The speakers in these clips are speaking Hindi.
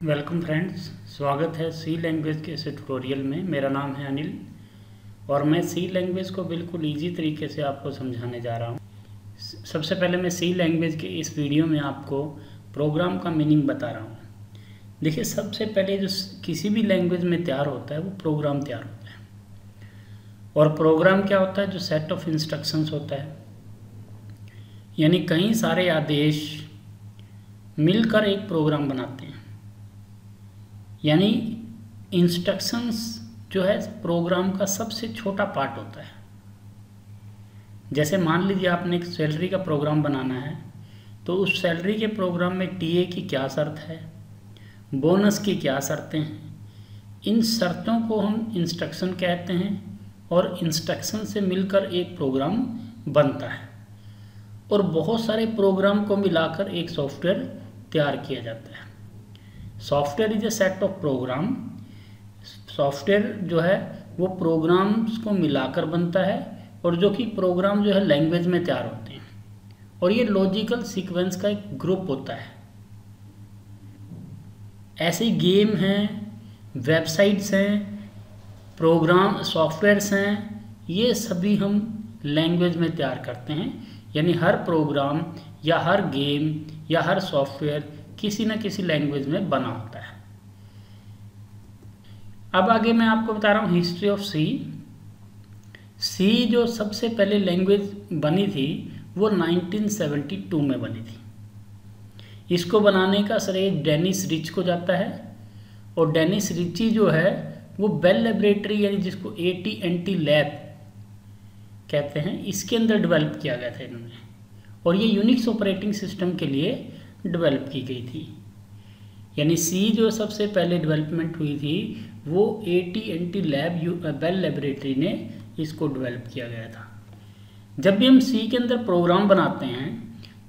वेलकम फ्रेंड्स, स्वागत है सी लैंग्वेज के इस ट्यूटोरियल में। मेरा नाम है अनिल और मैं सी लैंग्वेज को बिल्कुल इजी तरीके से आपको समझाने जा रहा हूँ। सबसे पहले मैं सी लैंग्वेज के इस वीडियो में आपको प्रोग्राम का मीनिंग बता रहा हूँ। देखिए, सबसे पहले जो किसी भी लैंग्वेज में तैयार होता है वो प्रोग्राम तैयार होता है। और प्रोग्राम क्या होता है? जो सेट ऑफ इंस्ट्रक्शंस होता है, यानी कई सारे आदेश मिलकर एक प्रोग्राम बनाते हैं। यानी इंस्ट्रक्शंस जो है प्रोग्राम का सबसे छोटा पार्ट होता है। जैसे मान लीजिए आपने एक सैलरी का प्रोग्राम बनाना है, तो उस सैलरी के प्रोग्राम में टीए की क्या शर्त है, बोनस की क्या शर्तें हैं, इन शर्तों को हम इंस्ट्रक्शन कहते हैं और इंस्ट्रक्शन से मिलकर एक प्रोग्राम बनता है। और बहुत सारे प्रोग्राम को मिलाकर एक सॉफ्टवेयर तैयार किया जाता है। Software is a set of program. Software जो है वो प्रोग्राम्स को मिलाकर बनता है और जो कि प्रोग्राम जो है लैंग्वेज में तैयार होते हैं। और ये लॉजिकल सीक्वेंस का एक ग्रुप होता है। ऐसे गेम हैं, वेबसाइट्स हैं, प्रोग्राम सॉफ्टवेयर्स हैं, ये सभी हम लैंग्वेज में तैयार करते हैं। यानी हर प्रोग्राम या हर गेम या हर सॉफ्टवेयर किसी न किसी लैंग्वेज में बना होता है। अब आगे मैं आपको बता रहा हूँ हिस्ट्री ऑफ सी। सी जो सबसे पहले लैंग्वेज बनी थी वो 1972 में बनी थी। इसको बनाने का श्रेय डेनिस रिच को जाता है। और डेनिस रिची जो है वो बेल लेबोरेटरी, यानी जिसको AT&T लैब कहते हैं, इसके अंदर डेवलप किया गया था इन्होंने। और ये यूनिक्स ऑपरेटिंग सिस्टम के लिए डेवलप की गई थी। यानी सी जो सबसे पहले डेवलपमेंट हुई थी वो AT&T लैब बेल लेबोरेटरी ने इसको डेवलप किया गया था। जब भी हम सी के अंदर प्रोग्राम बनाते हैं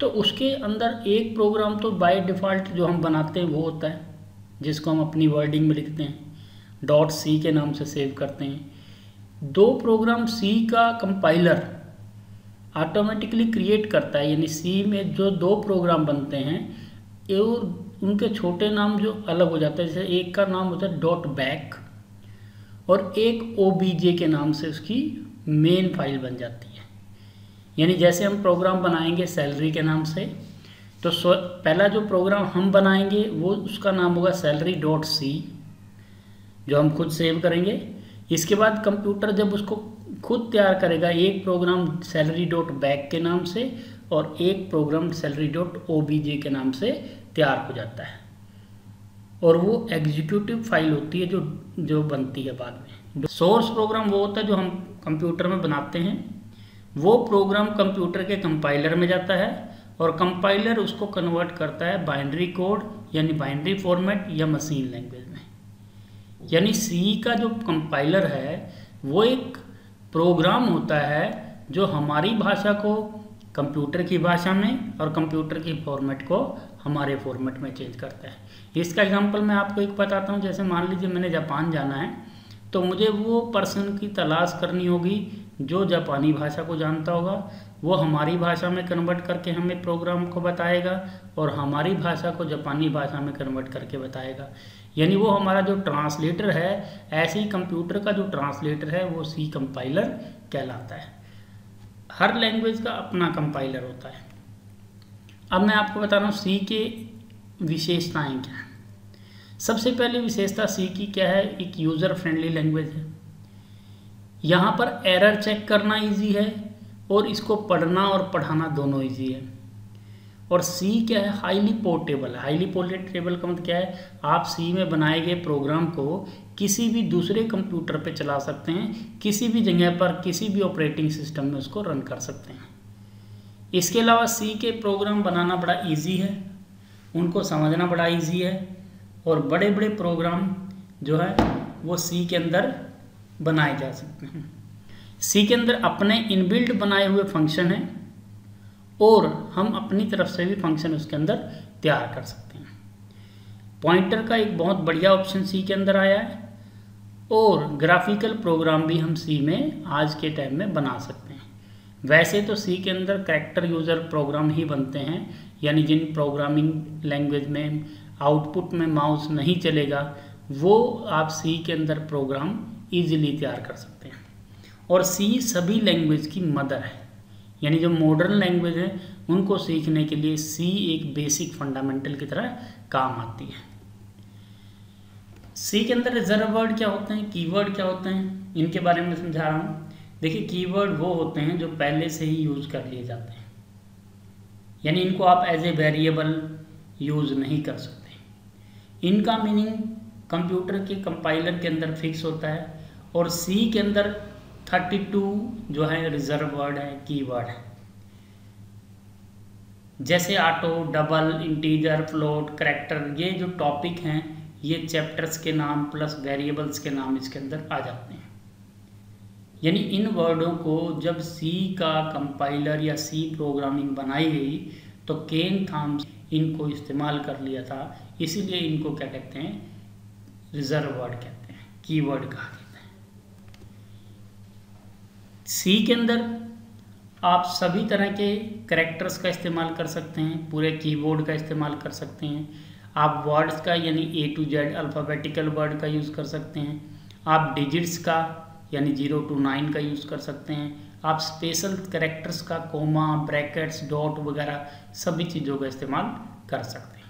तो उसके अंदर एक प्रोग्राम तो बाय डिफ़ॉल्ट जो हम बनाते हैं वो होता है, जिसको हम अपनी वर्डिंग में लिखते हैं, .c के नाम से सेव करते हैं। दो प्रोग्राम सी का कंपाइलर ऑटोमेटिकली क्रिएट करता है। यानी सी में जो दो प्रोग्राम बनते हैं और उनके छोटे नाम जो अलग हो जाते हैं, जैसे एक का नाम होता है .back और एक obj के नाम से उसकी मेन फाइल बन जाती है। यानी जैसे हम प्रोग्राम बनाएंगे सैलरी के नाम से, तो पहला जो प्रोग्राम हम बनाएंगे वो उसका नाम होगा salary.c, जो हम खुद सेव करेंगे। इसके बाद कंप्यूटर जब उसको खुद तैयार करेगा, एक प्रोग्राम salary.back के नाम से और एक प्रोग्राम salary.obj के नाम से तैयार हो जाता है। और वो एग्जीक्यूटिव फाइल होती है जो बनती है बाद में। सोर्स प्रोग्राम वो होता है जो हम कंप्यूटर में बनाते हैं। वो प्रोग्राम कंप्यूटर के कंपाइलर में जाता है और कंपाइलर उसको कन्वर्ट करता है बाइनरी कोड, यानी बाइनरी फॉर्मेट या मशीन लैंग्वेज में। यानी सी का जो कंपाइलर है वो एक प्रोग्राम होता है जो हमारी भाषा को कंप्यूटर की भाषा में और कंप्यूटर की फॉर्मेट को हमारे फॉर्मेट में चेंज करता है। इसका एग्जांपल मैं आपको एक बताता हूँ। जैसे मान लीजिए मैंने जापान जाना है, तो मुझे वो पर्सन की तलाश करनी होगी जो जापानी भाषा को जानता होगा। वो हमारी भाषा में कन्वर्ट करके हमें प्रोग्राम को बताएगा और हमारी भाषा को जापानी भाषा में कन्वर्ट करके बताएगा। यानी वो हमारा जो ट्रांसलेटर है, ऐसे ही कंप्यूटर का जो ट्रांसलेटर है वो सी कंपाइलर कहलाता है। हर लैंग्वेज का अपना कंपाइलर होता है। अब मैं आपको बता रहा हूँ सी के विशेषताएं क्या हैं। सबसे पहली विशेषता सी की क्या है? एक यूज़र फ्रेंडली लैंग्वेज है। यहाँ पर एरर चेक करना इजी है और इसको पढ़ना और पढ़ाना दोनों इजी है। और सी क्या है? हाईली पोर्टेबल है। हाईली पोर्टेबल का मतलब क्या है? आप सी में बनाए गए प्रोग्राम को किसी भी दूसरे कंप्यूटर पे चला सकते हैं, किसी भी जगह पर किसी भी ऑपरेटिंग सिस्टम में उसको रन कर सकते हैं। इसके अलावा सी के प्रोग्राम बनाना बड़ा इजी है, उनको समझना बड़ा इजी है और बड़े बड़े प्रोग्राम जो है वो सी के अंदर बनाए जा सकते हैं। सी के अंदर अपने इनबिल्ट बनाए हुए फंक्शन हैं और हम अपनी तरफ से भी फंक्शन उसके अंदर तैयार कर सकते हैं। पॉइंटर का एक बहुत बढ़िया ऑप्शन सी के अंदर आया है और ग्राफिकल प्रोग्राम भी हम सी में आज के टाइम में बना सकते हैं। वैसे तो सी के अंदर कैरेक्टर यूज़र प्रोग्राम ही बनते हैं, यानी जिन प्रोग्रामिंग लैंग्वेज में आउटपुट में माउस नहीं चलेगा, वो आप सी के अंदर प्रोग्राम ईजिली तैयार कर सकते हैं। और सी सभी लैंग्वेज की मदर है, यानी जो मॉडर्न लैंग्वेज है उनको सीखने के लिए सी एक बेसिक फंडामेंटल की तरह काम आती है। सी के अंदर रिजर्व वर्ड क्या होते हैं, कीवर्ड क्या होते हैं, इनके बारे में समझा रहा हूँ। देखिए, कीवर्ड वो होते हैं जो पहले से ही यूज़ कर लिए जाते हैं, यानी इनको आप एज ए वेरिएबल यूज़ नहीं कर सकते। इनका मीनिंग कंप्यूटर के कंपाइलर के अंदर फिक्स होता है, और सी के अंदर 32 जो है रिजर्व वर्ड है, कीवर्ड है, जैसे auto, double, integer, float, character. ये जो टॉपिक हैं ये चैप्टर्स के नाम प्लस वेरिएबल्स के नाम इसके अंदर आ जाते हैं। यानी इन वर्डों को जब सी का कंपाइलर या सी प्रोग्रामिंग बनाई गई तो केन थॉम्स इनको इस्तेमाल कर लिया था, इसीलिए इनको क्या कहते हैं, रिजर्व वर्ड कहते हैं, कीवर्ड कहा जाता है। सी के अंदर आप सभी तरह के करैक्टर्स का इस्तेमाल कर सकते हैं, पूरे कीबोर्ड का इस्तेमाल कर सकते हैं, आप वर्ड्स का यानी A to Z alphabetical word का यूज़ कर सकते हैं, आप डिजिट्स का यानी 0 to 9 का यूज़ कर सकते हैं, आप स्पेशल करैक्टर्स का कोमा, ब्रैकेट्स, डॉट वगैरह सभी चीज़ों का इस्तेमाल कर सकते हैं।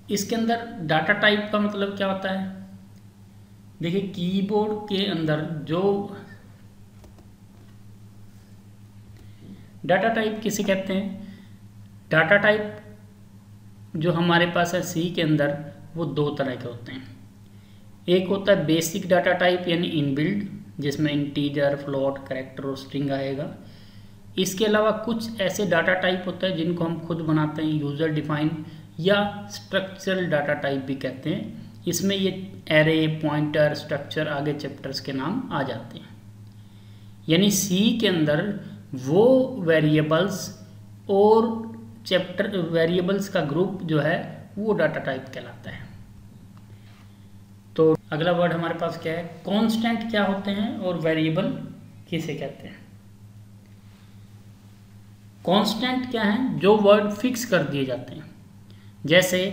इसके अंदर डाटा टाइप का मतलब क्या होता है, देखिए कीबोर्ड के अंदर जो डाटा टाइप किसे कहते हैं, डाटा टाइप जो हमारे पास है सी के अंदर वो दो तरह के होते हैं। एक होता है बेसिक डाटा टाइप यानी इनबिल्ड, जिसमें इंटीजर, फ्लोट, करैक्टर और स्ट्रिंग आएगा। इसके अलावा कुछ ऐसे डाटा टाइप होता है जिनको हम खुद बनाते हैं, यूज़र डिफाइन या स्ट्रक्चरल डाटा टाइप भी कहते हैं। इसमें ये एरे, पॉइंटर, स्ट्रक्चर आगे चैप्टर्स के नाम आ जाते हैं। यानी सी के अंदर वो वेरिएबल्स और चैप्टर वेरिएबल्स का ग्रुप जो है वो डाटा टाइप कहलाता है। तो अगला वर्ड हमारे पास क्या है, कांस्टेंट क्या होते हैं और वेरिएबल किसे कहते हैं। कांस्टेंट क्या है, जो वर्ड फिक्स कर दिए जाते हैं। जैसे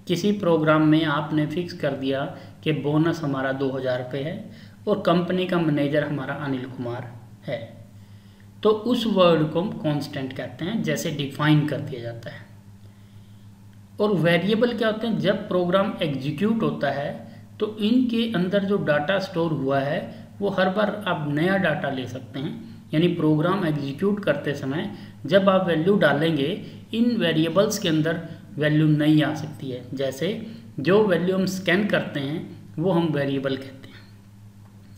किसी प्रोग्राम में आपने फिक्स कर दिया कि बोनस हमारा 2000 रुपये है और कंपनी का मैनेजर हमारा अनिल कुमार है, तो उस वर्ड को हम कांस्टेंट कहते हैं, जैसे डिफाइन कर दिया जाता है। और वेरिएबल क्या होते हैं, जब प्रोग्राम एग्जीक्यूट होता है तो इनके अंदर जो डाटा स्टोर हुआ है वो हर बार आप नया डाटा ले सकते हैं। यानी प्रोग्राम एग्जीक्यूट करते समय जब आप वैल्यू डालेंगे, इन वेरिएबल्स के अंदर वैल्यू नहीं आ सकती है। जैसे जो वैल्यू हम स्कैन करते हैं वो हम वेरिएबल कहते हैं।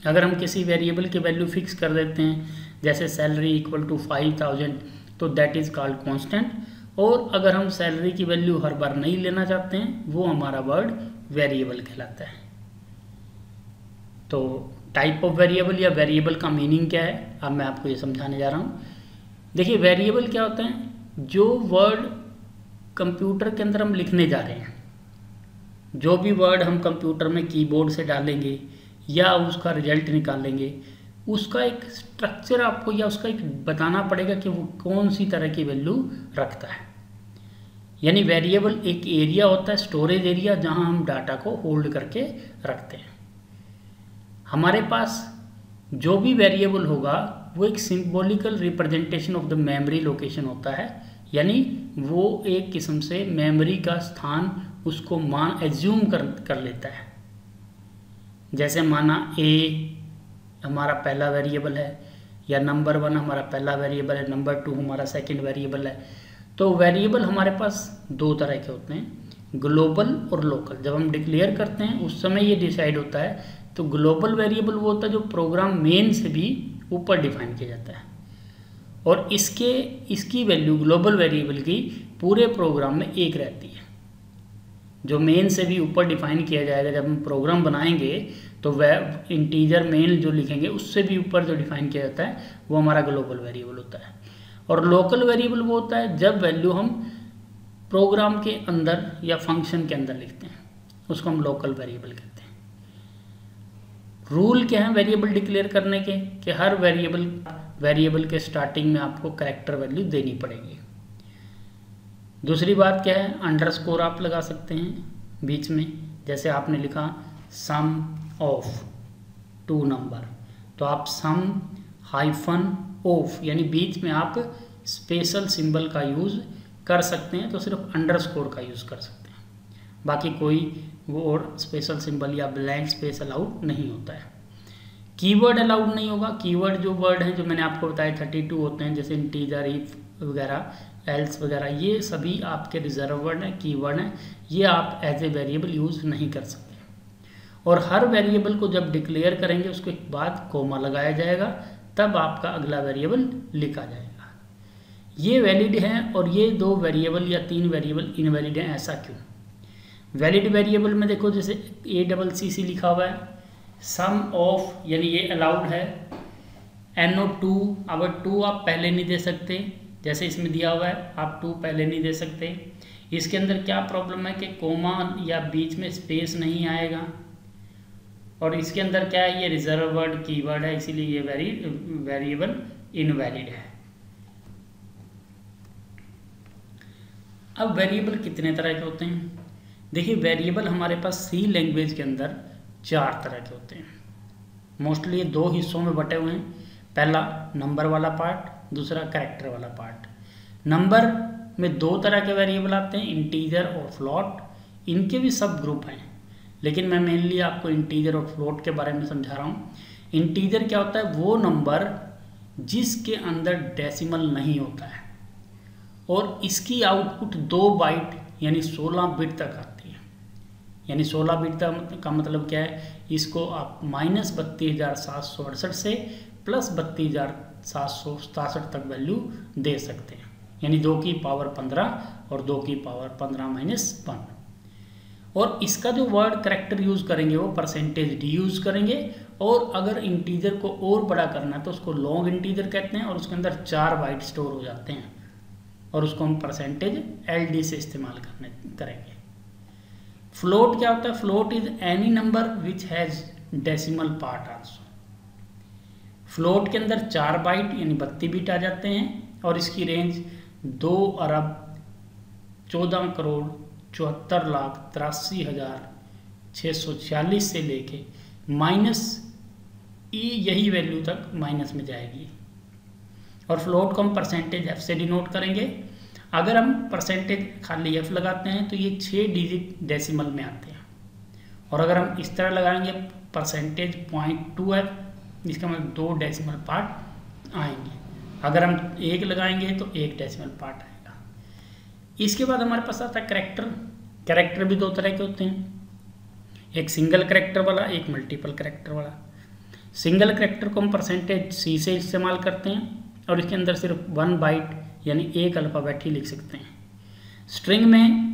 अगर हम किसी वेरिएबल की वैल्यू फिक्स कर देते हैं, जैसे सैलरी इक्वल टू 5000, तो दैट इज़ कॉल्ड कांस्टेंट। और अगर हम सैलरी की वैल्यू हर बार नहीं लेना चाहते हैं, वो हमारा वर्ड वेरिएबल कहलाता है। तो टाइप ऑफ वेरिएबल या वेरिएबल का मीनिंग क्या है, अब मैं आपको ये समझाने जा रहा हूँ। देखिए वेरिएबल क्या होता है, जो वर्ड कंप्यूटर के अंदर हम लिखने जा रहे हैं, जो भी वर्ड हम कंप्यूटर में कीबोर्ड से डालेंगे या उसका रिजल्ट निकालेंगे, उसका एक स्ट्रक्चर आपको या उसका एक बताना पड़ेगा कि वो कौन सी तरह की वैल्यू रखता है। यानी वेरिएबल एक एरिया होता है, स्टोरेज एरिया, जहां हम डाटा को होल्ड करके रखते हैं। हमारे पास जो भी वेरिएबल होगा वो एक symbolical representation of the memory location होता है, यानी वो एक किस्म से मेमोरी का स्थान उसको एज्यूम कर लेता है। जैसे माना ए हमारा पहला वेरिएबल है, या नंबर 1 हमारा पहला वेरिएबल है, नंबर 2 हमारा सेकंड वेरिएबल है। तो वेरिएबल हमारे पास दो तरह के होते हैं, ग्लोबल और लोकल। जब हम डिक्लेयर करते हैं उस समय ये डिसाइड होता है। तो ग्लोबल वेरिएबल वो होता है जो प्रोग्राम मेन से भी ऊपर डिफाइन किया जाता है, और इसकी वैल्यू ग्लोबल वेरिएबल की पूरे प्रोग्राम में एक रहती है। जो मेन से भी ऊपर डिफाइन किया जाएगा, जब हम प्रोग्राम बनाएंगे तो वह इंटीजर मेन जो लिखेंगे उससे भी ऊपर जो डिफाइन किया जाता है वो हमारा ग्लोबल वेरिएबल होता है। और लोकल वेरिएबल वो होता है जब वैल्यू हम प्रोग्राम के अंदर या फंक्शन के अंदर लिखते हैं, उसको हम लोकल वेरिएबल कहते हैं। रूल क्या है वेरिएबल डिक्लेयर करने के, कि हर वेरिएबल के स्टार्टिंग में आपको कैरेक्टर वैल्यू देनी पड़ेगी। दूसरी बात क्या है, अंडरस्कोर आप लगा सकते हैं बीच में, जैसे आपने लिखा सम ऑफ टू नंबर, तो आप सम हाइफन ऑफ यानी बीच में आप स्पेशल सिंबल का यूज़ कर सकते हैं, तो सिर्फ अंडरस्कोर का यूज़ कर सकते हैं, बाकी कोई वो और स्पेशल सिंबल या ब्लैंक स्पेस अलाउड नहीं होता है। कीवर्ड अलाउड नहीं होगा। कीवर्ड जो वर्ड हैं जो मैंने आपको बताया 32 होते हैं, जैसे इंटीजर, इफ वगैरह, एल्स वगैरह, ये सभी आपके रिजर्व वर्ड हैं, कीवर्ड हैं, ये आप एज ए वेरिएबल यूज़ नहीं कर सकते। और हर वेरिएबल को जब डिक्लेयर करेंगे उसके बाद कोमा लगाया जाएगा, तब आपका अगला वेरिएबल लिखा जाएगा। ये वैलिड हैं और ये 2 वेरिएबल या 3 वेरिएबल इनवैलिड हैं, ऐसा क्यों? वैलिड वेरिएबल में देखो जैसे ACC लिखा हुआ है, सम ऑफ यानी ये अलाउड है, NO2, अगर 2 आप पहले नहीं दे सकते, जैसे इसमें दिया हुआ है आप 2 पहले नहीं दे सकते। इसके अंदर क्या प्रॉब्लम है कि कोमा या बीच में स्पेस नहीं आएगा, और इसके अंदर क्या है, ये रिजर्व वर्ड कीवर्ड है, इसीलिए ये वेरिएबल इनवैलिड है। अब वेरिएबल कितने तरह के होते हैं? देखिए वेरिएबल हमारे पास सी लैंग्वेज के अंदर 4 तरह के होते हैं। मोस्टली ये 2 हिस्सों में बटे हुए हैं, पहला नंबर वाला पार्ट, दूसरा कैरेक्टर वाला पार्ट। नंबर में 2 तरह के वेरिएबल आते हैं, इंटीजर और फ्लोट। इनके भी सब ग्रुप हैं, लेकिन मैं मेनली आपको इंटीजर और फ्लोट के बारे में समझा रहा हूँ। इंटीजर क्या होता है, वो नंबर जिसके अंदर डेसिमल नहीं होता है और इसकी आउटपुट 2 बाइट यानी 16 बिट तक आती है। यानी 16 बिट तक का मतलब क्या है, इसको आप -32,768 से +32,767 तक वैल्यू दे सकते हैं, यानी 2 की पावर 15 और 2 की पावर 15-1। और इसका जो वर्ड करेक्टर यूज़ करेंगे वो %d यूज़ करेंगे, और अगर इंटीजर को और बड़ा करना है तो उसको लॉन्ग इंटीजर कहते हैं, और उसके अंदर 4 बाइट स्टोर हो जाते हैं, और उसको हम %LD से इस्तेमाल करेंगे। फ्लोट क्या होता है, float is any number which has decimal part also. Float के अंदर 4 बाइट यानी 32 बिट आ जाते हैं, और इसकी रेंज 2,14,74,83,646 से लेके -e यही वैल्यू तक माइनस में जाएगी। और फ्लोट को हम %f से डिनोट करेंगे। अगर हम % खाली f लगाते हैं तो ये 6 डिजिट डेसिमल में आते हैं, और अगर हम इस तरह लगाएंगे %.2f, इसका मतलब 2 डेसिमल पार्ट आएंगे। अगर हम 1 लगाएंगे तो 1 डेसिमल पार्ट आएगा। इसके बाद हमारे पास आता है कैरेक्टर। कैरेक्टर भी 2 तरह के होते हैं, एक सिंगल कैरेक्टर वाला, एक मल्टीपल कैरेक्टर वाला। सिंगल कैरेक्टर को हम %c से इस्तेमाल करते हैं, और इसके अंदर सिर्फ 1 बाइट यानी 1 अल्फ़ाबेट ही लिख सकते हैं। स्ट्रिंग में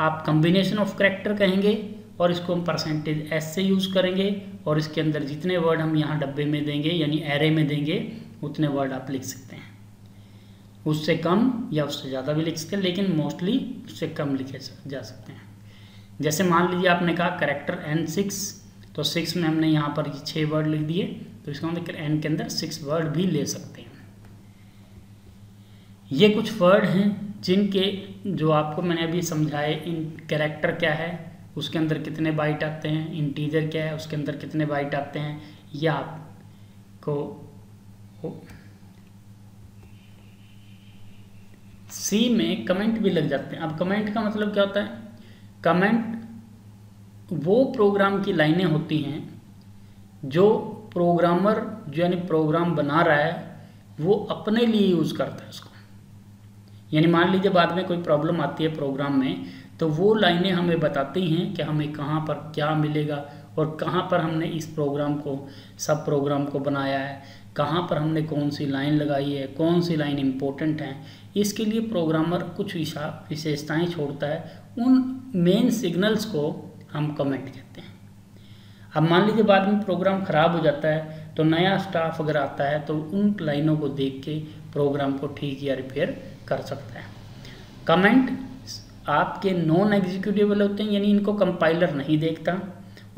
आप कम्बिनेशन ऑफ कैरेक्टर कहेंगे, और इसको हम %s से यूज़ करेंगे, और इसके अंदर जितने वर्ड हम यहाँ डब्बे में देंगे यानी एरे में देंगे उतने वर्ड आप लिख सकते हैं। उससे कम या उससे ज़्यादा भी लिख सकते हैं, लेकिन मोस्टली उससे कम लिखे जा सकते हैं। जैसे मान लीजिए आपने कहा कैरेक्टर N6, तो 6 में हमने यहाँ पर 6 वर्ड लिख दिए, तो इसका मतलब N के अंदर 6 वर्ड भी ले सकते हैं। ये कुछ वर्ड हैं जिनके जो आपको मैंने अभी समझाए, इन कैरेक्टर क्या है, उसके अंदर कितने बाइट आते हैं, इंटीजर क्या है, उसके अंदर कितने बाइट आते हैं, या आपको सी में कमेंट भी लग जाते हैं। अब कमेंट का मतलब क्या होता है, कमेंट वो प्रोग्राम की लाइनें होती हैं जो प्रोग्रामर जो यानी प्रोग्राम बना रहा है वो अपने लिए यूज़ करता है उसको। यानी मान लीजिए बाद में कोई प्रॉब्लम आती है प्रोग्राम में, तो वो लाइनें हमें बताती हैं कि हमें कहाँ पर क्या मिलेगा और कहाँ पर हमने इस प्रोग्राम को, सब प्रोग्राम को बनाया है, कहाँ पर हमने कौन सी लाइन लगाई है, कौन सी लाइन इम्पोर्टेंट है। इसके लिए प्रोग्रामर कुछ विशेषताएं छोड़ता है, उन मेन सिग्नल्स को हम कमेंट कहते हैं। अब मान लीजिए बाद में प्रोग्राम ख़राब हो जाता है, तो नया स्टाफ अगर आता है तो उन लाइनों को देख के प्रोग्राम को ठीक या रिपेयर कर सकता है। कमेंट आपके नॉन एग्जीक्यूटेबल होते हैं, यानी इनको कंपाइलर नहीं देखता,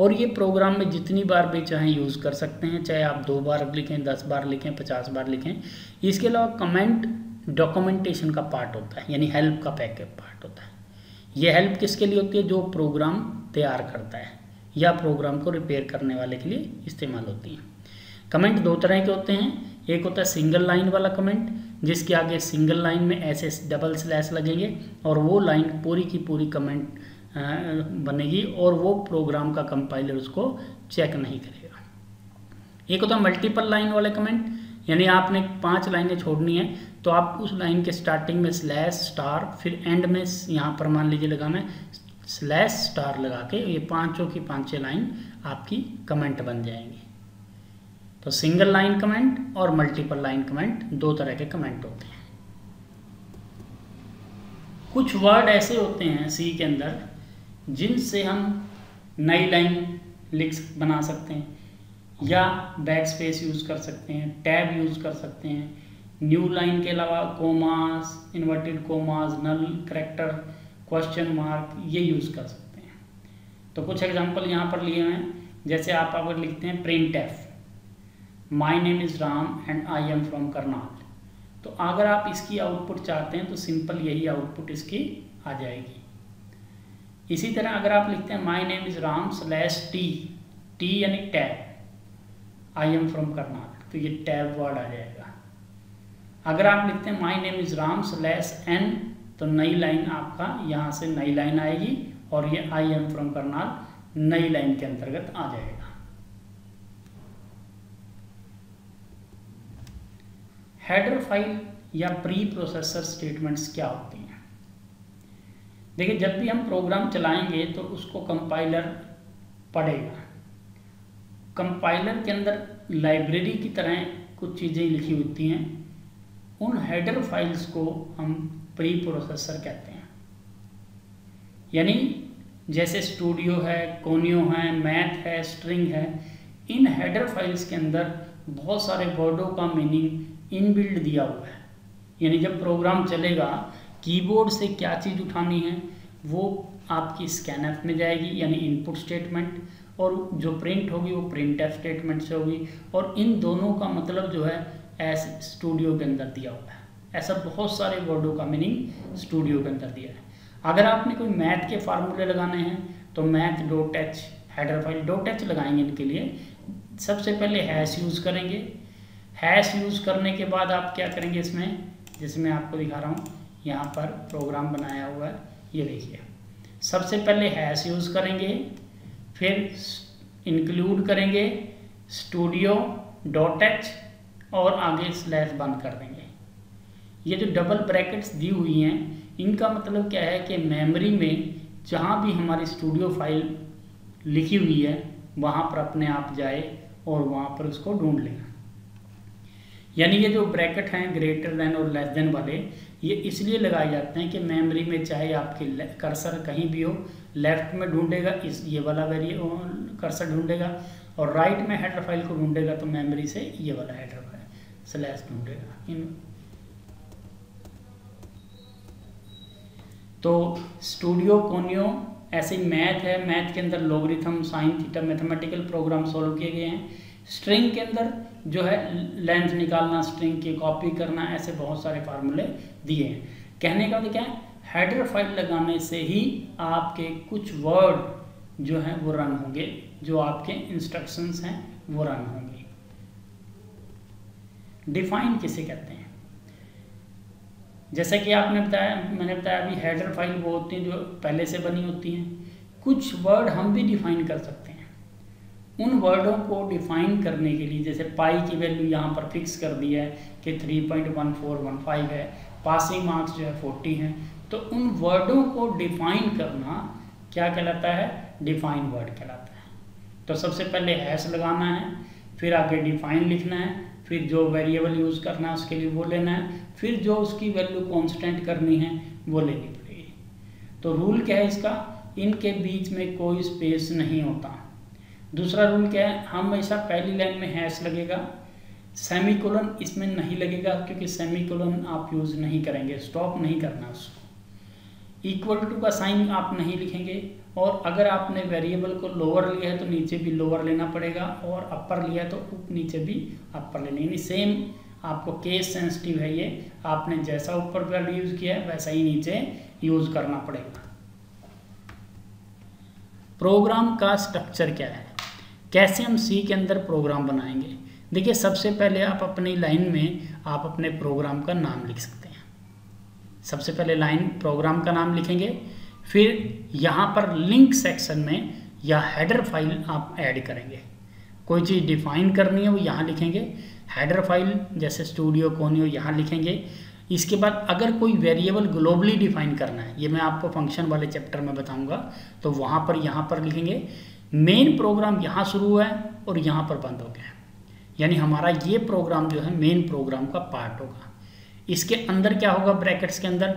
और ये प्रोग्राम में जितनी बार भी चाहें यूज़ कर सकते हैं, चाहे आप 2 बार लिखें, 10 बार लिखें, 50 बार लिखें। इसके अलावा कमेंट डॉक्यूमेंटेशन का पार्ट होता है, यानी हेल्प का पार्ट होता है। यह हेल्प किसके लिए होती है? जो प्रोग्राम तैयार करता है या प्रोग्राम को रिपेयर करने वाले के लिए इस्तेमाल होती है। कमेंट दो तरह के होते हैं, एक होता है सिंगल लाइन वाला कमेंट, जिसके आगे सिंगल लाइन में ऐसे डबल स्लैश लगेंगे और वो लाइन पूरी की पूरी कमेंट बनेगी और वो प्रोग्राम का कंपाइलर उसको चेक नहीं करेगा। एक होता है मल्टीपल लाइन वाले कमेंट, यानी आपने 5 लाइनें छोड़नी है तो आप उस लाइन के स्टार्टिंग में स्लैश स्टार, फिर एंड में यहाँ पर मान लीजिए लगाना है स्लैश स्टार लगा के, ये पांचों की पांचों लाइन आपकी कमेंट बन जाएंगी। तो सिंगल लाइन कमेंट और मल्टीपल लाइन कमेंट दो तरह के कमेंट होते हैं। कुछ वर्ड ऐसे होते हैं सी के अंदर जिनसे हम नई लाइन बना सकते हैं, या बैक स्पेस यूज़ कर सकते हैं, टैब यूज़ कर सकते हैं। न्यू लाइन के अलावा कोमास, इन्वर्टेड कोमास, नल करैक्टर, क्वेश्चन मार्क, ये यूज़ कर सकते हैं। तो कुछ एग्जांपल यहाँ पर लिए हैं, जैसे आप अगर लिखते हैं print F, my name is Ram and I am from Karnal, तो अगर आप इसकी आउटपुट चाहते हैं तो सिंपल यही आउटपुट इसकी आ जाएगी। इसी तरह अगर आप लिखते हैं my name is Ram slash T, T यानी tab, I am from Karnal, तो ये टैब वर्ड आ जाएगा। अगर आप लिखते हैं my name is Ram slash n, तो नई लाइन आपका यहाँ से नई लाइन आएगी और ये आई एम फ्रॉम करनाल नई लाइन के अंतर्गत आ जाएगा। हेडर फाइल या प्री प्रोसेसर स्टेटमेंट्स क्या होती हैं? देखिए, जब भी हम प्रोग्राम चलाएंगे तो उसको कंपाइलर पढ़ेगा। कंपाइलर के अंदर लाइब्रेरी की तरह कुछ चीज़ें लिखी होती हैं, उन हेडर फाइल्स को हम प्री प्रोसेसर कहते हैं। यानी जैसे स्टूडियो है, कोनियो है, मैथ है, स्ट्रिंग है, इन हेडर फाइल्स के अंदर बहुत सारे वर्डों का मीनिंग इनबिल्ड दिया हुआ है। यानी जब प्रोग्राम चलेगा, कीबोर्ड से क्या चीज़ उठानी है वो आपकी स्कैनफ में जाएगी, यानी इनपुट स्टेटमेंट, और जो प्रिंट होगी वो प्रिंट एफ स्टेटमेंट से होगी, और इन दोनों का मतलब जो है एस स्टूडियो के अंदर दिया हुआ है। ऐसा बहुत सारे वर्डों का मीनिंग स्टूडियो के अंदर दिया है। अगर आपने कोई मैथ के फार्मूले लगाने हैं तो math dot H header file dot H लगाएंगे। इनके लिए सबसे पहले हैश यूज़ करेंगे। हैश यूज़ करने के बाद आप क्या करेंगे, इसमें जैसे मैं आपको दिखा रहा हूँ, यहाँ पर प्रोग्राम बनाया हुआ है, ये देखिए। सबसे पहले हैश यूज़ करेंगे, फिर इंक्लूड करेंगे स्टूडियो डॉट एच और आगे स्लैश बंद कर देंगे। ये जो डबल ब्रैकेट्स दी हुई हैं, इनका मतलब क्या है कि मेमोरी में जहाँ भी हमारी स्टूडियो फाइल लिखी हुई है वहाँ पर अपने आप जाए और वहाँ पर उसको ढूंढ लेगा। यानी ये जो ब्रैकेट हैं ग्रेटर देन और लेस देन वाले, ये इसलिए लगाए जाते हैं कि मेमोरी में चाहे आपके कर्सर कहीं भी हो, लेफ्ट में ढूंढेगा इस ये वाला कर्सर ढूंढेगा, और राइट में हेडर फाइल को ढूंढेगा तो मेमोरी से ये वाला हेडर फाइल स्लैश ढूंढेगा। तो स्टूडियो कोनियो ऐसे ही मैथ है, मैथ के अंदर logarithm, sine, theta, mathematical program solve किए गए हैं। स्ट्रिंग के अंदर जो है लेंथ निकालना, स्ट्रिंग की कॉपी करना, ऐसे बहुत सारे फार्मूले दिए हैं। कहने का मतलब क्या है, हेडर फाइल लगाने से ही आपके कुछ वर्ड जो हैं वो रन होंगे, जो आपके इंस्ट्रक्शंस हैं वो रन होंगे। डिफाइन किसे कहते हैं? जैसे कि आपने बताया, मैंने बताया अभी, हेडर फाइल वो होती हैं जो पहले से बनी होती हैं। कुछ वर्ड हम भी डिफाइन कर सकते हैं। उन वर्डों को डिफाइन करने के लिए, जैसे पाई की वैल्यू यहाँ पर फिक्स कर दी है कि 3.1415 है, पासिंग मार्क्स जो है 40 हैं, तो उन वर्डों को डिफाइन करना क्या कहलाता है? डिफाइन वर्ड कहलाता है। तो सबसे पहले हैश लगाना है, फिर आगे डिफाइन लिखना है, फिर जो वेरिएबल यूज़ करना है उसके लिए वो लेना है, फिर जो उसकी वैल्यू कांस्टेंट करनी है वो लेनी पड़ेगी। तो रूल क्या है इसका? इनके बीच में कोई स्पेस नहीं होता। दूसरा रूल क्या है? हमेशा पहली लाइन में हैश लगेगा, सेमीकोलन इसमें नहीं लगेगा, क्योंकि सेमीकोलन आप यूज़ नहीं करेंगे, स्टॉप नहीं करना उसको। इक्वल टू का साइन आप नहीं लिखेंगे, और अगर आपने वेरिएबल को लोअर लिया है तो नीचे भी लोअर लेना पड़ेगा, और अपर लिया है तो नीचे भी अपर लेना, यानी सेम आपको केस सेंसिटिव है ये, आपने जैसा ऊपर वर्ड यूज़ किया है वैसा ही नीचे यूज़ करना पड़ेगा। प्रोग्राम का स्ट्रक्चर क्या है, कैसे हम सी के अंदर प्रोग्राम बनाएंगे। देखिए सबसे पहले आप अपनी लाइन में आप अपने प्रोग्राम का नाम लिख सकते हैं। सबसे पहले लाइन प्रोग्राम का नाम लिखेंगे, फिर यहाँ पर लिंक सेक्शन में या हेडर फाइल आप ऐड करेंगे। कोई चीज़ डिफाइन करनी है वो यहाँ लिखेंगे, हेडर फाइल जैसे स्टूडियो कोनियो यहाँ लिखेंगे। इसके बाद अगर कोई वेरिएबल ग्लोबली डिफाइन करना है, ये मैं आपको फंक्शन वाले चैप्टर में बताऊंगा, तो वहाँ पर लिखेंगे। मेन प्रोग्राम यहाँ शुरू हुआ है और यहाँ पर बंद हो गया, यानी हमारा ये प्रोग्राम जो है मेन प्रोग्राम का पार्ट होगा। इसके अंदर क्या होगा, ब्रैकेट्स के अंदर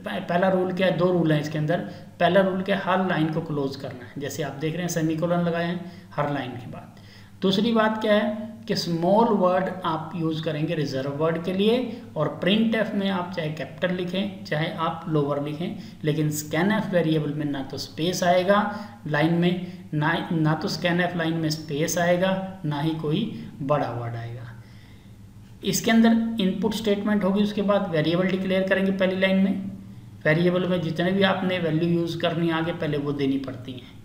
पहला रूल क्या है, दो रूल है इसके अंदर। पहला रूल क्या है, हर लाइन को क्लोज करना है, जैसे आप देख रहे हैं सेमीकोलन लगाए हैं हर लाइन के बाद। दूसरी बात क्या है कि स्मॉल वर्ड आप यूज़ करेंगे रिजर्व वर्ड के लिए, और प्रिंट एफ में आप चाहे कैपिटल लिखें चाहे आप लोअर लिखें, लेकिन स्कैन एफ वेरिएबल में ना तो स्पेस आएगा लाइन में, ना तो स्कैन एफ लाइन में स्पेस आएगा, ना ही कोई बड़ा वर्ड आएगा। इसके अंदर इनपुट स्टेटमेंट होगी, उसके बाद वेरिएबल डिक्लेयर करेंगे पहली लाइन में। वेरिएबल में जितने भी आपने वैल्यू यूज़ करनी है आगे पहले वो देनी पड़ती हैं।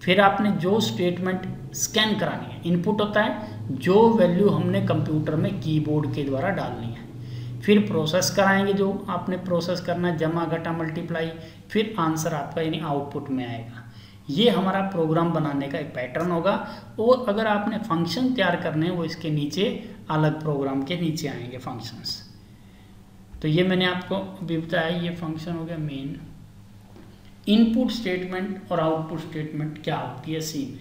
फिर आपने जो स्टेटमेंट स्कैन करानी है, इनपुट होता है जो वैल्यू हमने कंप्यूटर में कीबोर्ड के द्वारा डालनी है। फिर प्रोसेस कराएंगे, जो आपने प्रोसेस करना है, जमा घटा मल्टीप्लाई, फिर आंसर आपका यानी आउटपुट में आएगा। ये हमारा प्रोग्राम बनाने का एक पैटर्न होगा। और अगर आपने फंक्शन तैयार करने हैं वो इसके नीचे अलग प्रोग्राम के नीचे आएंगे फंक्शंस। तो ये मैंने आपको अभी बताया, ये फंक्शन हो गया मेन। इनपुट स्टेटमेंट और आउटपुट स्टेटमेंट क्या होती है सी में।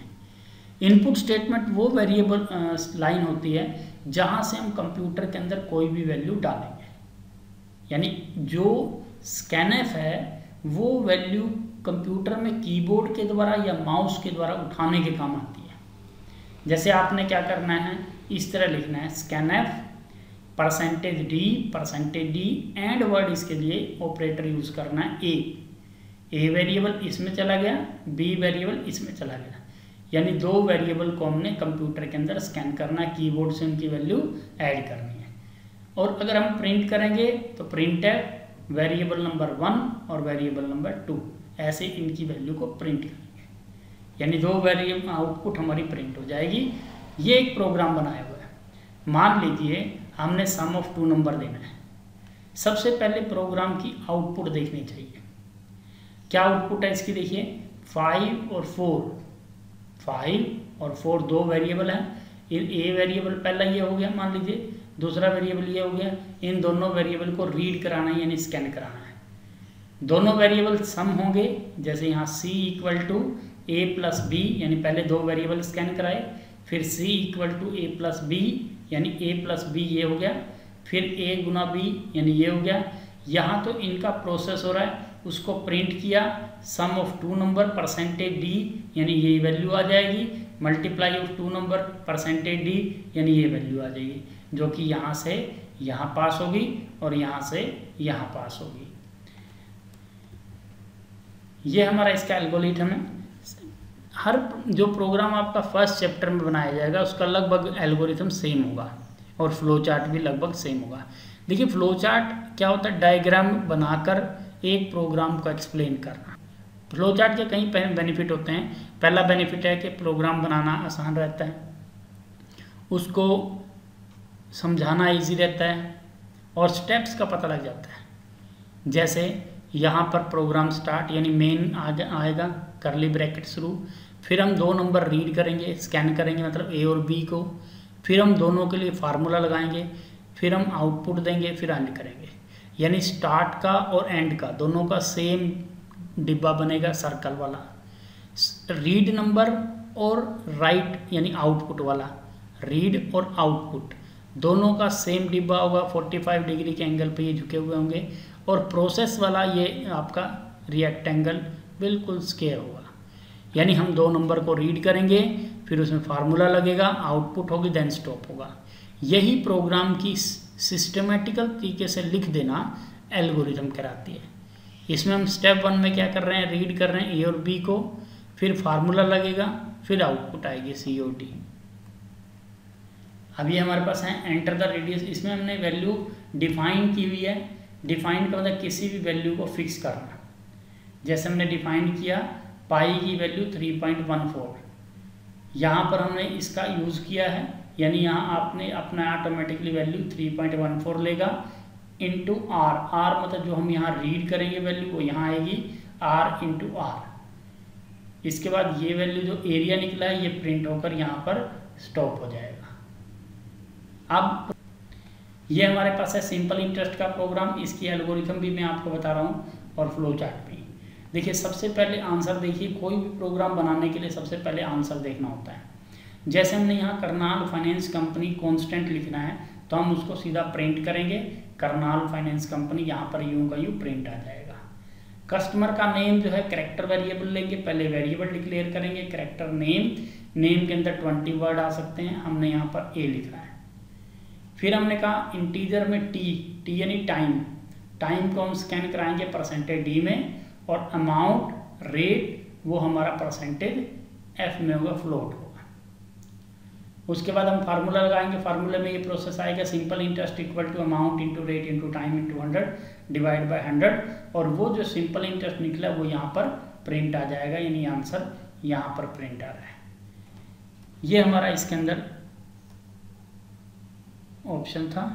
इनपुट स्टेटमेंट वो वेरिएबल लाइन होती है जहाँ से हम कंप्यूटर के अंदर कोई भी वैल्यू डालेंगे, यानी जो स्कैनएफ है वो वैल्यू कंप्यूटर में कीबोर्ड के द्वारा या माउस के द्वारा उठाने के काम आती है। जैसे आपने क्या करना है, इस तरह लिखना है स्कैनएफ %d एंड वर्ड, इसके लिए ऑपरेटर यूज करना है ए वेरिएबल इसमें चला गया, बी वेरिएबल इसमें चला गया, यानी दो वेरिएबल को हमने कंप्यूटर के अंदर स्कैन करना है, कीबोर्ड से उनकी वैल्यू ऐड करनी है। और अगर हम प्रिंट करेंगे तो प्रिंट है वेरिएबल नंबर 1 और वेरिएबल नंबर 2, ऐसे इनकी वैल्यू को प्रिंट करेंगे, यानी दो वेरिएबल आउटपुट हमारी प्रिंट हो जाएगी। ये एक प्रोग्राम बनाया हुआ है। मान लीजिए हमने सम ऑफ 2 नंबर देना है। सबसे पहले प्रोग्राम की आउटपुट देखनी चाहिए। क्या आउटपुट है इसकी, देखिए 5 और 4 दो वेरिएबल हैं। ए वेरिएबल पहला ये हो गया मान लीजिए, दूसरा वेरिएबल ये हो गया। इन दोनों वेरिएबल को रीड कराना है यानी स्कैन कराना है। दोनों वेरिएबल सम होंगे, जैसे यहाँ c equal to a plus b, यानी पहले दो वेरिएबल स्कैन कराए, फिर c equal to a plus b, यानी a प्लस बी ये हो गया, फिर a गुना b यानी ये हो गया। यहाँ तो इनका प्रोसेस हो रहा है, उसको प्रिंट किया, सम ऑफ 2 नंबर %d यानी ये वैल्यू आ जाएगी, मल्टीप्लाई ऑफ 2 नंबर %d यानी ये वैल्यू आ जाएगी, जो कि यहाँ से यहाँ पास होगी और यहाँ से यहाँ पास होगी। ये हमारा इसका एल्गोरिथम है। हर जो प्रोग्राम आपका फर्स्ट चैप्टर में बनाया जाएगा उसका लगभग एल्गोरिथम सेम होगा और फ्लो चार्ट भी लगभग सेम होगा। देखिए फ्लो चार्ट क्या होता है, डायग्राम बनाकर एक प्रोग्राम को एक्सप्लेन करना। फ्लो चार्ट के कई बेनिफिट होते हैं। पहला बेनिफिट है कि प्रोग्राम बनाना आसान रहता है, उसको समझाना इजी रहता है और स्टेप्स का पता लग जाता है। जैसे यहाँ पर प्रोग्राम स्टार्ट यानी मेन आएगा, करली ब्रैकेट शुरू, फिर हम 2 नंबर रीड करेंगे, स्कैन करेंगे मतलब ए और बी को, फिर हम दोनों के लिए फार्मूला लगाएंगे, फिर हम आउटपुट देंगे, फिर एंड करेंगे। यानी स्टार्ट का और एंड का दोनों का सेम डिब्बा बनेगा सर्कल वाला। रीड नंबर और राइट यानी आउटपुट वाला, रीड और आउटपुट दोनों का सेम डिब्बा होगा, 45 डिग्री के एंगल पे ये झुके हुए होंगे। और प्रोसेस वाला ये आपका रेक्टेंगल बिल्कुल स्क्वायर होगा, यानी हम 2 नंबर को रीड करेंगे, फिर उसमें फार्मूला लगेगा, आउटपुट होगी, देन स्टॉप होगा। यही प्रोग्राम की सिस्टमेटिकल तरीके से लिख देना एल्गोरिथम कहलाती है। इसमें हम स्टेप 1 में क्या कर रहे हैं, रीड कर रहे हैं ए और बी को, फिर फार्मूला लगेगा, फिर आउटपुट आएगी सी और डी। अब ये हमारे पास है एंटर द रेडियस, इसमें हमने वैल्यू डिफाइन की हुई है। डिफाइन का मतलब किसी भी वैल्यू को फिक्स करना। जैसे हमने डिफाइन किया पाई की वैल्यू 3.14, यहाँ पर हमने इसका यूज़ किया है, यानी यहाँ आपने अपना ऑटोमेटिकली वैल्यू 3.14 लेगा इंटू आर। आर मतलब जो हम यहाँ रीड करेंगे वैल्यू वो यहाँ आएगी आर इंटू आर। इसके बाद ये वैल्यू जो एरिया निकला है ये प्रिंट होकर यहाँ पर स्टॉप हो जाएगा। अब ये हमारे पास है सिंपल इंटरेस्ट का प्रोग्राम, इसकी एल्गोरिथम भी मैं आपको बता रहा हूँ और फ्लो चार्ट भी। देखिए सबसे पहले आंसर देखिए, कोई भी प्रोग्राम बनाने के लिए सबसे पहले आंसर देखना होता है। जैसे हमने यहाँ करनाल फाइनेंस कंपनी कांस्टेंट लिखना है तो हम उसको सीधा प्रिंट करेंगे, करनाल फाइनेंस कंपनी, यहाँ पर यूं का यूं प्रिंट आ जाएगा। कस्टमर का नेम जो है कैरेक्टर वेरिएबल लेंगे, पहले वेरिएबल डिक्लेयर करेंगे कैरेक्टर नेम, नेम के अंदर 20 वर्ड आ सकते हैं, हमने यहाँ पर ए लिखा है। फिर हमने कहा इंटीजर में टी यानी टाइम, टाइम को हम स्कैन कराएंगे परसेंटेज डी में, और अमाउंट रेट वो हमारा परसेंटेज एफ में होगा, फ्लोट होगा। उसके बाद हम फार्मूला लगाएंगे, फार्मूले में ये प्रोसेस आएगा simple interest equal to amount into rate into time into 100 divide by 100, और वो जो सिंपल इंटरेस्ट निकला वो यहाँ पर प्रिंट आ जाएगा, यानी आंसर यहाँ पर प्रिंट आ रहा है। ये हमारा इसके अंदर ऑप्शन था।